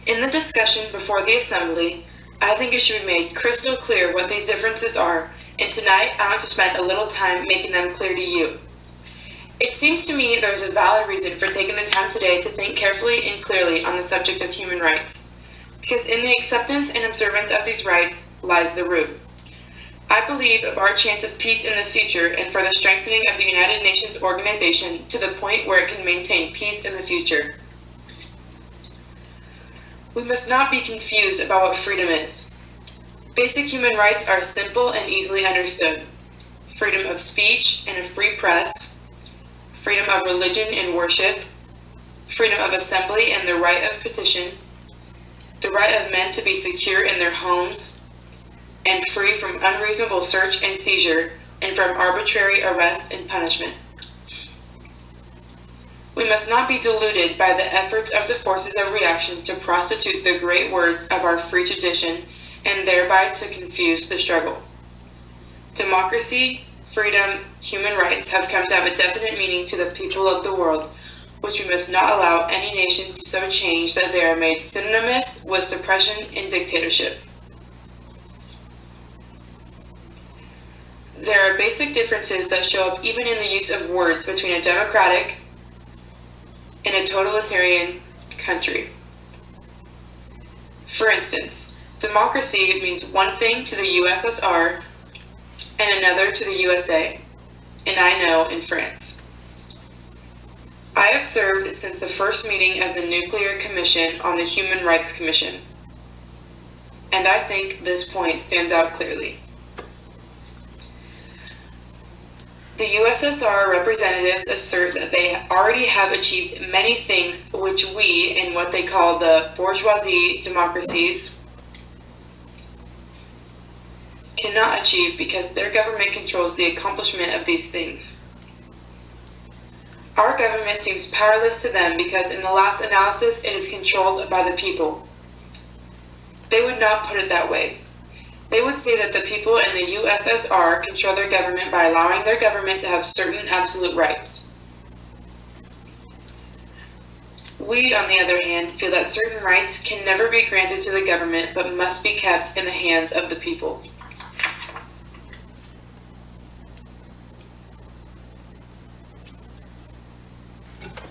In the discussion before the Assembly, I think it should be made crystal clear what these differences are, and tonight I want to spend a little time making them clear to you. It seems to me there is a valid reason for taking the time today to think carefully and clearly on the subject of human rights, because in the acceptance and observance of these rights lies the root. I believe of our chance of peace in the future and for the strengthening of the United Nations organization to the point where it can maintain peace in the future. We must not be confused about what freedom is. Basic human rights are simple and easily understood. Freedom of speech and a free press, freedom of religion and worship, freedom of assembly and the right of petition, the right of men to be secure in their homes, and free from unreasonable search and seizure and from arbitrary arrest and punishment. We must not be deluded by the efforts of the forces of reaction to prostitute the great words of our free tradition and thereby to confuse the struggle. Democracy, freedom, human rights have come to have a definite meaning to the people of the world, which we must not allow any nation to so change that they are made synonymous with suppression and dictatorship. There are basic differences that show up even in the use of words between a democratic and a totalitarian country. For instance, democracy means one thing to the USSR and another to the USA, and I know in France. I have served since the first meeting of the Nuclear Commission on the Human Rights Commission, and I think this point stands out clearly. The USSR representatives assert that they already have achieved many things which we, in what they call the bourgeoisie democracies, cannot achieve because their government controls the accomplishment of these things. Our government seems powerless to them because in the last analysis it is controlled by the people. They would not put it that way. They would say that the people in the USSR control their government by allowing their government to have certain absolute rights. We, on the other hand, feel that certain rights can never be granted to the government but must be kept in the hands of the people.